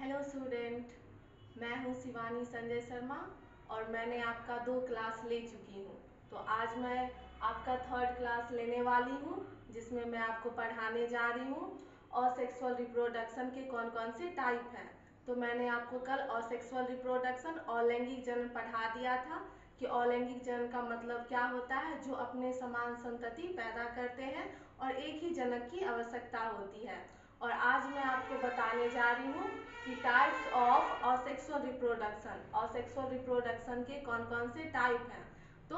Hello student, मैं हूँ शिवानी संजय शर्मा और मैंने आपका 2 क्लास ले चुकी हूँ। तो आज मैं आपका 3rd क्लास लेने वाली हूँ, जिसमें मैं आपको पढ़ाने जा रही हूँ असेक्सुअल रिप्रोडक्शन के कौन कौन से टाइप हैं। तो मैंने आपको कल असेक्सुअल रिप्रोडक्शन अलैंगिक जनन पढ़ा दिया था कि अलैंगिक जनन का मतलब क्या होता है, जो अपने समान संतति पैदा करते हैं और एक ही जनक की आवश्यकता होती है। और आज मैं आपको बताने जा रही हूँ कि types of asexual reproduction, asexual reproduction के कौन कौन से टाइप हैं। तो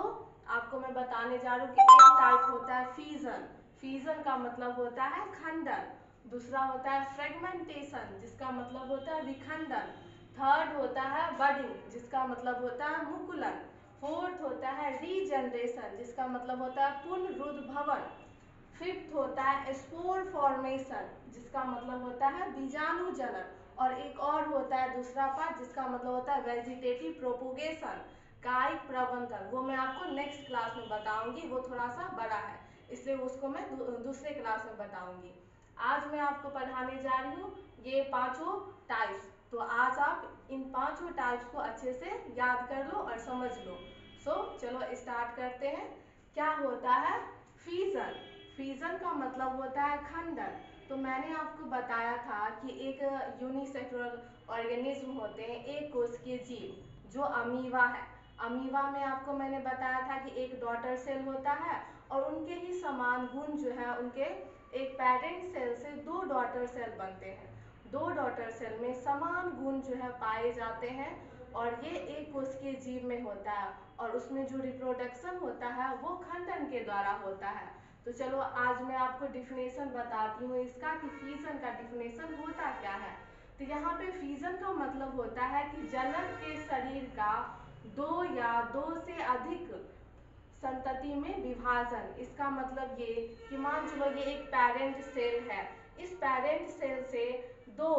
आपको मैं बताने जा रही हूँ कि एक टाइप होता है फीजन, फीजन का मतलब होता है खंडन। दूसरा होता है फ्रेगमेंटेशन, जिसका मतलब होता है विखंडन। थर्ड होता है बडिंग, जिसका मतलब होता है मुकुलन। फोर्थ होता है रीजनरेशन, जिसका मतलब होता है पुनरुद्भवन। फिफ्थ होता है स्पोर फॉर्मेशन, जिसका मतलब होता है बीजाणु जनन। और एक और होता है दूसरा पार्ट, जिसका मतलब होता है वेजिटेटिव प्रोपोगेशन, कायिक प्रबंधन। वो मैं आपको नेक्स्ट क्लास में बताऊंगी, वो थोड़ा सा बड़ा है, इसलिए उसको मैं दूसरे क्लास में बताऊंगी। आज मैं आपको पढ़ाने जा रही हूँ ये पांचों टाइप्स। तो आज आप इन पांचों टाइप्स को अच्छे से याद कर लो और समझ लो। चलो स्टार्ट करते हैं। क्या होता है फीजन? फीजन का मतलब होता है खंडन। तो मैंने आपको बताया था कि एक यूनिसेलुलर ऑर्गेनिज्म होते हैं, एक कोशिकीय जीव, जो अमीबा है। अमीबा में आपको मैंने बताया था कि एक डॉटर सेल होता है और उनके ही समान गुण जो है, उनके एक पेरेंट सेल से 2 डॉटर सेल बनते हैं। 2 डॉटर सेल में समान गुण जो है पाए जाते हैं और ये एक कोशिकीय जीव में होता है और उसमें जो रिप्रोडक्शन होता है वो खंडन के द्वारा होता है। तो चलो आज मैं आपको डिफिनेशन बताती हूँ इसका कि फीजन का डिफिनेशन होता क्या है। तो यहाँ पे फीजन का मतलब होता है कि जनक के शरीर का 2 या 2 से अधिक संतति में विभाजन। इसका मतलब ये कि मान चलो ये एक पेरेंट सेल है, इस पेरेंट सेल से 2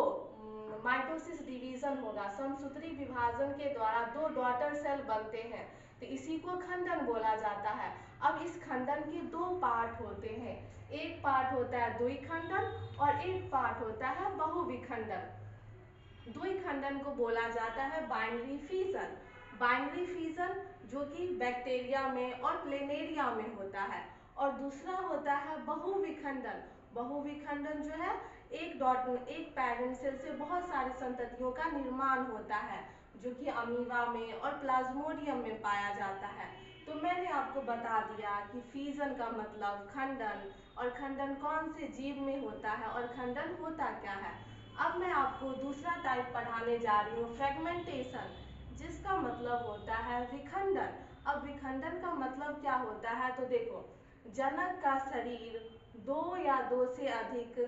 माइटोसिस डिवीजन होगा, समसूत्री विभाजन के द्वारा 2 डॉटर सेल बनते हैं, तो इसी को खंडन बोला जाता है। अब इस खंडन के 2 पार्ट होते हैं, एक पार्ट होता है द्विखंडन और एक पार्ट होता है बहुविखंडन। द्विखंडन को बोला जाता है बाइनरी फीजन। बाइनरी फीजन जो कि बैक्टीरिया में और प्लेनेरिया में होता है। और दूसरा होता है बहुविखंडन। बहुविखंडन जो है एक पेरेंट सेल से बहुत सारी संततियों का निर्माण होता है, जो कि अमीबा में और प्लाज्मोडियम में पाया जाता है। तो मैंने आपको बता दिया कि फीजन का मतलब खंडन, और खंडन कौन से जीव में होता है और खंडन होता क्या है। अब मैं आपको दूसरा टाइप पढ़ाने जा रही हूँ फ्रेगमेंटेशन, जिसका मतलब होता है विखंडन। अब विखंडन का मतलब क्या होता है, तो देखो, जनक का शरीर 2 या 2 से अधिक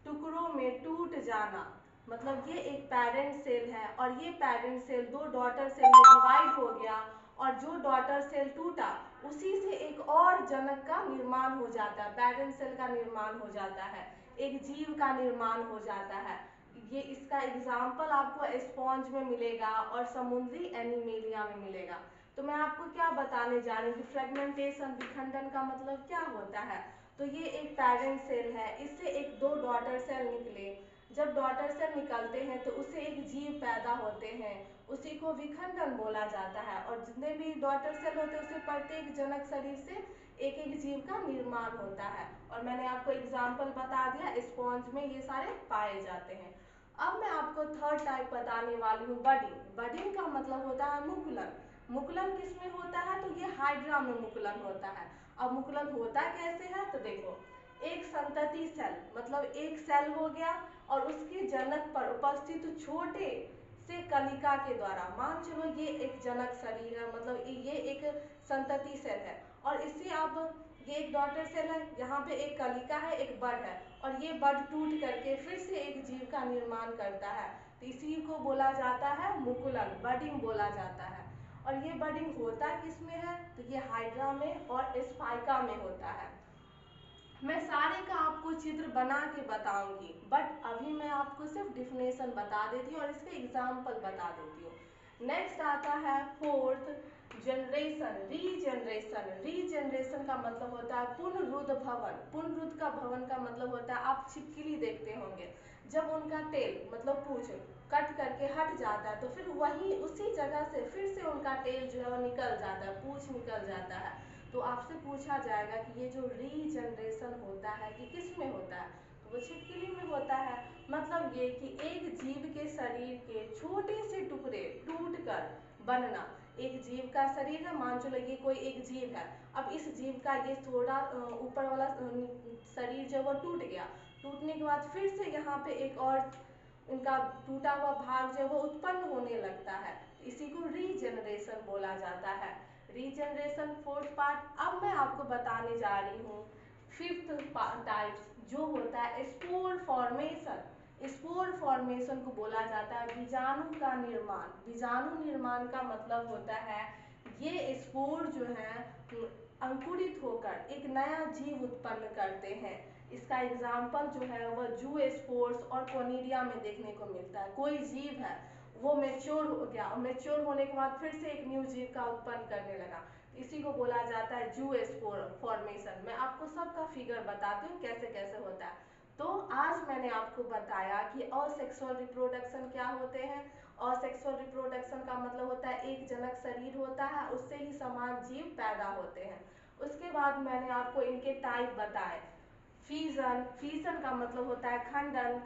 टुकड़ों में टूट जाना। मतलब ये एक पेरेंट सेल है और ये पेरेंट सेल 2 डॉटर सेल में डिवाइड हो गया और जो डॉटर सेल टूटा उसी से एक और जनक का निर्माण हो जाता है, पेरेंट सेल का निर्माण हो जाता है, एक जीव का निर्माण हो जाता है। ये इसका एग्जाम्पल आपको स्पॉन्ज में मिलेगा और समुद्री एनिमेलिया में मिलेगा। तो मैं आपको क्या बताने जा रही हूँ कि फ्रेगमेंटेशन विखंडन का मतलब क्या होता है। तो ये एक पेरेंट सेल है, इससे एक 2 डॉटर सेल निकले। जब डॉटर सेल निकलते हैं तो उससे एक जीव पैदा होते हैं, उसी को विखंडन बोला जाता है। और जितने भी डॉटर सेल होते हैं उससे प्रत्येक जनक शरीर से एक एक जीव का निर्माण होता है। और मैंने आपको एग्जाम्पल बता दिया, स्पॉन्ज में ये सारे पाए जाते हैं। अब मैं आपको 3rd टाइप बताने वाली हूँ बडिंग। बडिंग का मतलब होता है मुकुलन। मुकुलन किस में होता है, तो ये हाइड्रा में मुकुलन होता है। अब मुकुलन होता कैसे है, तो देखो, एक संतति सेल मतलब एक सेल हो गया और उसके जनक पर उपस्थित छोटे से कलिका के द्वारा, मान चलो ये एक जनक शरीर है, मतलब ये एक संतति सेल है और इससे अब ये एक डॉटर सेल है, यहाँ पे एक कलिका है, एक बड है और ये बड टूट करके फिर से एक जीव का निर्माण करता है, तो इसी को बोला जाता है मुकुलन, बडिंग बोला जाता है। और ये बडिंग होता किसमें है, तो ये हाइड्रा में और स्पाइका में होता है। मैं सारे का आपको चित्र बना के बताऊंगी, बट अभी मैं आपको सिर्फ डिफिनेशन बता देती हूँ और इसके एग्जाम्पल बता देती हूँ। नेक्स्ट आता है 4th जनरेशन, रीजनरेशन। रीजनरेशन का मतलब होता है पुनरुद्भवन। पुनरुद्ध का भवन का मतलब होता है, आप छिपकली देखते होंगे, जब उनका टेल मतलब पूंछ कट करके हट जाता है तो फिर वही उसी जगह से फिर से उनका टेल जो है वो निकल जाता है, पूंछ निकल जाता है। तो आपसे पूछा जाएगा कि ये जो रीजनरेशन होता है ये किस में होता है, तो वो छिपकली में होता है। मतलब ये कि एक जीव के शरीर के छोटे से टुकड़े टूटकर बनना। एक जीव का शरीर है, मान चलो ये कोई एक जीव है, अब इस जीव का ये थोड़ा ऊपर वाला शरीर जो वो टूट गया, टूटने के बाद फिर से यहाँ पे एक और इनका टूटा हुआ भाग जो है वो उत्पन्न होने लगता है, इसी को रीजनरेशन बोला जाता है। Regeneration fourth part. अब मैं आपको बताने जा रही हूँ फिफ्थ टाइप्स जो होता है स्पोर फॉर्मेशन। स्पोर फॉर्मेशन को बोला जाता है बीजाणु का निर्माण। बीजाणु निर्माण का मतलब होता है ये स्पोर जो है अंकुरित होकर एक नया जीव उत्पन्न करते हैं। इसका एग्जाम्पल जो है वह जू स्पोर्स और कोनिडिया में देखने को मिलता है। कोई जीव है वो मेच्योर हो गया और मेच्योर होने के बाद फिर से एक न्यू जीव का उत्पन्न करने लगा, इसी को बोला जाता है जू स्पोर फॉर्मेशन। मैं आपको सबका फिगर बताती हूँ कैसे कैसे होता है। तो आज मैंने आपको बताया कि असेक्सुअल रिप्रोडक्शन क्या होते हैं। असेक्सुअल रिप्रोडक्शन का मतलब होता है एक जनक शरीर होता है, उससे ही समान जीव पैदा होते हैं। उसके बाद मैंने आपको इनके टाइप बताए। फीजन, फीजन का मतलब होता है खंडन।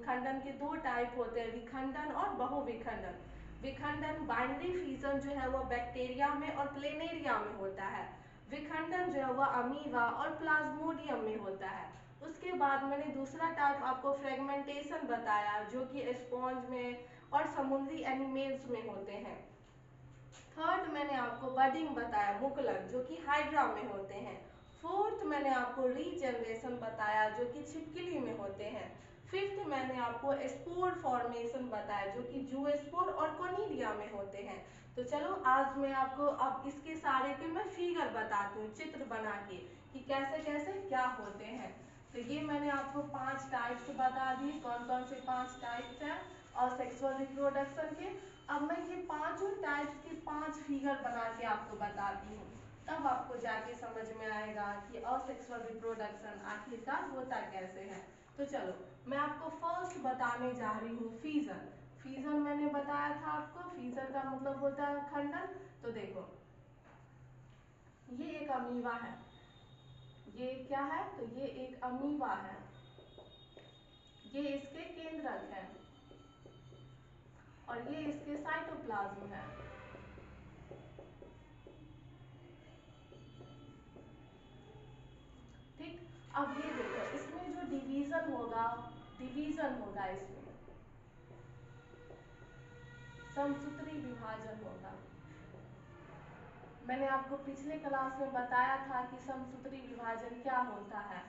खंडन के दो टाइप होते हैं, विखंडन और बहुविखंडन। विखंडन बाइनरी फीजन जो है वह बैक्टीरिया में और प्लेनेरिया में होता है। विखंडन जो है वह अमीबा और प्लाज्मोडियम में होता है। उसके बाद मैंने दूसरा टाइप आपको फ्रेगमेंटेशन बताया जो कि स्पॉन्ज में और समुद्री एनिमल्स में होते हैं। थर्ड मैंने आपको बडिंग बताया, मुकुलन, जो कि हाइड्रा में होते हैं। फोर्थ मैंने आपको रीजनरेशन बताया जो कि छिपकली में होते हैं। फिफ्थ मैंने आपको स्पोर फॉर्मेशन बताया जो कि जूस्पोर और कोनिडिया में होते हैं। तो चलो आज मैं आपको अब इसके सारे के मैं फिगर बताती हूँ चित्र बना के कि कैसे कैसे क्या होते हैं। तो ये मैंने आपको 5 टाइप्स बता दी, कौन कौन से 5 टाइप्स हैं और सेक्सुअल रिप्रोडक्शन के। अब मैं ये पांचों टाइप्स के 5 फिगर बना के आपको बताती हूँ, तब आपको जाके समझ में आएगा कि असेक्सुअल रिप्रोडक्शन आखिरकार होता कैसे है। तो चलो मैं आपको फर्स्ट बताने जा रही हूँ फीजन। फीजन मैंने बताया था आपको, फीजन का मतलब होता है खंडन। तो देखो ये एक अमीबा है, ये क्या है, तो ये एक अमीबा है, ये इसके केंद्रक है और ये इसके साइटोप्लाज्म है। ठीक, अब ये देखो इसमें जो डिवीजन होगा, डिवीजन होगा इसमें, समसूत्री विभाजन होगा। मैंने आपको पिछले क्लास में बताया था कि समसूत्री विभाजन क्या होता है।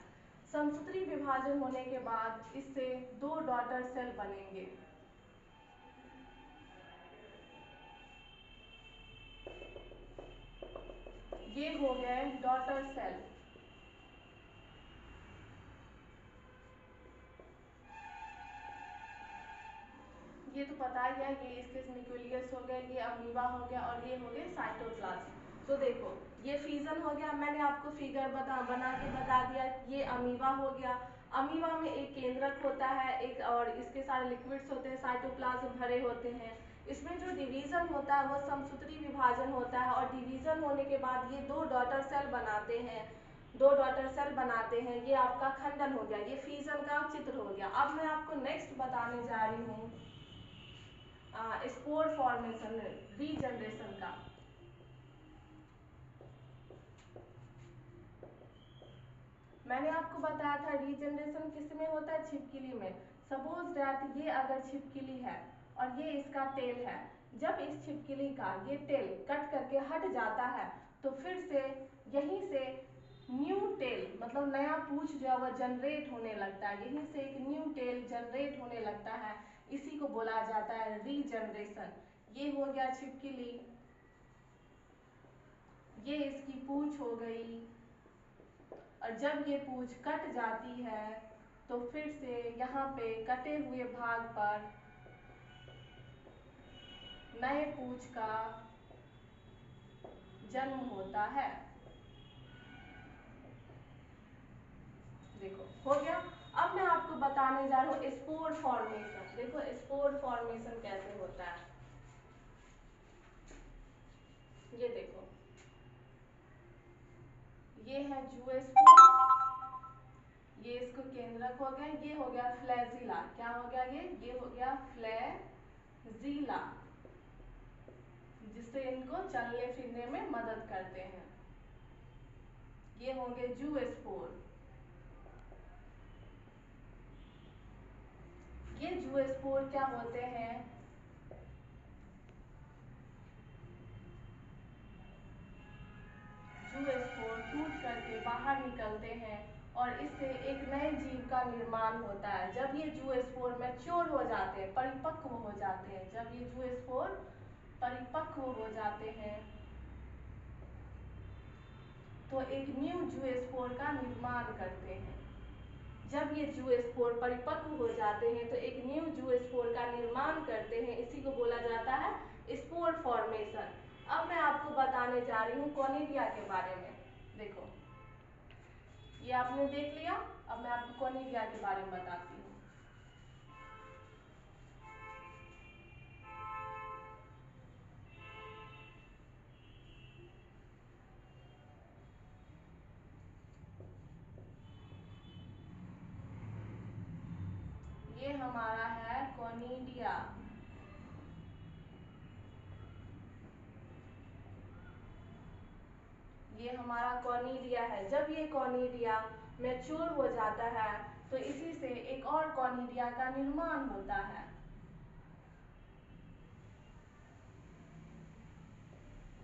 समसूत्री विभाजन होने के बाद इससे 2 डॉटर सेल बनेंगे। ये हो गए डॉटर सेल। ये तो पता ही है, ये इसके न्यूक्लियस हो गए, ये अमीबा हो गया और ये हो गए साइटोप्लाज्म। तो देखो ये फीजन हो गया, मैंने आपको फिगर बना के बता दिया। ये अमीबा हो गया, अमीबा में एक केंद्रक होता है, एक और इसके सारे लिक्विड्स होते हैं, साइटोप्लाज्म भरे होते हैं। इसमें जो डिवीजन होता है वो समसूत्री विभाजन होता है और डिवीजन होने के बाद ये 2 डॉटर सेल बनाते हैं। 2 डॉटर सेल बनाते हैं, ये आपका खंडन हो गया, ये फीजन का चित्र हो गया। अब मैं आपको नेक्स्ट बताने जा रही हूँ स्पोर फॉर्मेशन, रीजनरेशन का। मैंने आपको बताया था रीजनरेशन किस में होता है, छिपकली में। सपोज दैट ये अगर छिपकली है और ये इसका टेल है, जब इस छिपकली का ये टेल कट करके हट जाता है तो फिर से यहीं से न्यू टेल मतलब नया पूंछ जो है वह जनरेट होने लगता है, यहीं से एक न्यू टेल जनरेट होने लगता है, इसी को बोला जाता है रीजनरेशन। ये हो गया छिपकली, ये इसकी पूंछ हो गई और जब ये पूंछ कट जाती है तो फिर से यहाँ पे कटे हुए भाग पर नए पूंछ का जन्म होता है। देखो हो गया। अब मैं आपको बताने जा रही हूँ स्पोर फॉर्मेशन। देखो स्पोर फॉर्मेशन कैसे होता है, ये देखो, ये है जूस्पोर, ये इसको केंद्रक हो गया, ये हो गया फ्लैजिला। क्या हो गया ये हो गया फ्लैजिला, जिससे इनको चलने फिरने में मदद करते हैं। ये होंगे जूस्पोर। ये जूस्पोर क्या होते हैं, जूस्पोर टूट करके बाहर निकलते हैं और इससे एक नए जीव का निर्माण होता है। जब ये जूस्पोर मैच्योर हो जाते हैं, परिपक्व हो जाते हैं, जब ये जूस्पोर परिपक्व हो जाते हैं तो एक न्यू जूस्पोर का निर्माण करते हैं। जब ये जूस्पोर परिपक्व हो जाते हैं तो एक न्यू जूस्पोर का निर्माण करते हैं, इसी को बोला जाता है स्पोर फॉर्मेशन। अब मैं आपको बताने जा रही हूँ कॉनिडिया के बारे में। देखो ये आपने देख लिया, अब मैं आपको कॉनिडिया के बारे में बताती हूँ। ये हमारा है कॉनिडिया। ये हमारा कॉनिडिया है। जब ये कॉनिडिया मैच्योर हो जाता है तो इसी से एक और कॉनिडिया का निर्माण होता है।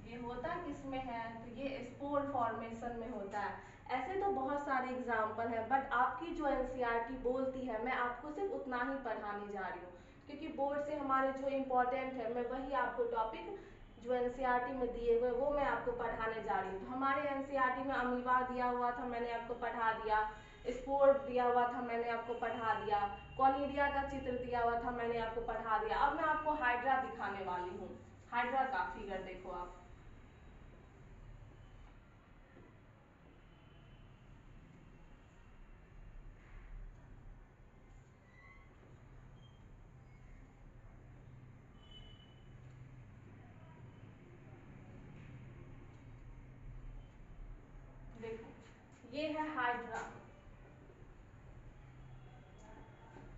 ये होता किसमें है, तो ये स्पोर फॉर्मेशन में होता है। ऐसे तो बहुत सारे एग्जाम्पल हैं, बट आपकी जो एनसीईआरटी बोलती है मैं आपको सिर्फ उतना ही पढ़ाने जा रही हूँ, क्योंकि बोर्ड से हमारे जो इम्पोर्टेंट है मैं वही आपको टॉपिक जो एनसीईआरटी में दिए हुए वो मैं आपको पढ़ाने जा रही हूँ। तो हमारे एनसीईआरटी में अमीबा दिया हुआ था, मैंने आपको पढ़ा दिया। स्पोर दिया हुआ था, मैंने आपको पढ़ा दिया। कॉनिडिया का चित्र दिया हुआ था, मैंने आपको पढ़ा दिया। अब मैं आपको हाइड्रा दिखाने वाली हूँ। हाइड्रा का फिगर देखो आप। देखो ये है हाइड्रा।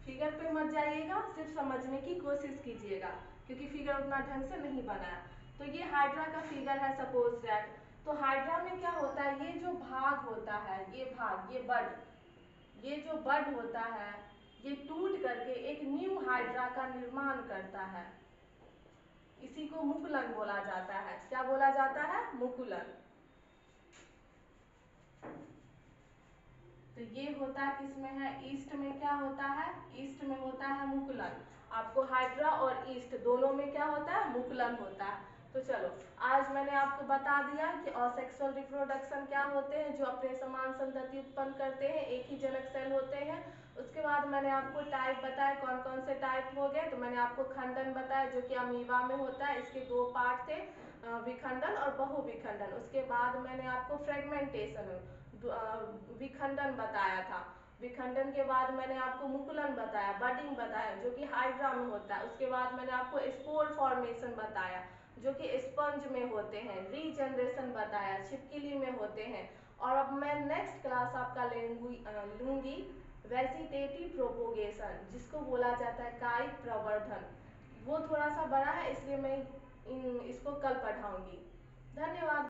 फिगर पे मत जाइएगा, सिर्फ समझने की कोशिश कीजिएगा, क्योंकि फिगर उतना ढंग से नहीं बना है। तो ये हाइड्रा का फिगर है सपोज दैट। तो हाइड्रा में क्या होता है, ये जो भाग होता है, ये भाग, ये बड, ये जो बड होता है ये टूट करके एक न्यू हाइड्रा का निर्माण करता है। इसी को मुकुलन बोला जाता है। क्या बोला जाता है, मुकुलन। तो ये होता है किसमें है, ईस्ट में। क्या होता है, ईस्ट में होता है मुकुलन। आपको हाइड्रा और ईस्ट दोनों में क्या होता है, मुकुलन होता है। तो चलो आज मैंने आपको बता दिया कि असेक्सुअल रिप्रोडक्शन क्या होते हैं, जो अपने समान संतति उत्पन्न करते हैं, एक ही जनक सेल होते हैं। उसके बाद मैंने आपको टाइप बताया, कौन कौन से टाइप हो गए। तो मैंने आपको खंडन बताया जो कि अमीबा में होता है, इसके दो पार्ट थे, विखंडन और बहुविखंडन। उसके बाद मैंने आपको फ्रेगमेंटेशन विखंडन बताया था। विखंडन के बाद मैंने आपको मुकुलन बताया, बडिंग बताया जो कि हाइड्रा में होता है। उसके बाद मैंने आपको स्पोर फॉर्मेशन बताया जो कि स्पंज में होते हैं। रीजनरेशन बताया, छिपकली में होते हैं। और अब मैं नेक्स्ट क्लास आपका लूंगी वेजिटेटिव प्रोपोगेशन, जिसको बोला जाता है कायिक प्रवर्धन। वो थोड़ा सा बड़ा है, इसलिए मैं इसको कल पढ़ाऊंगी। धन्यवाद।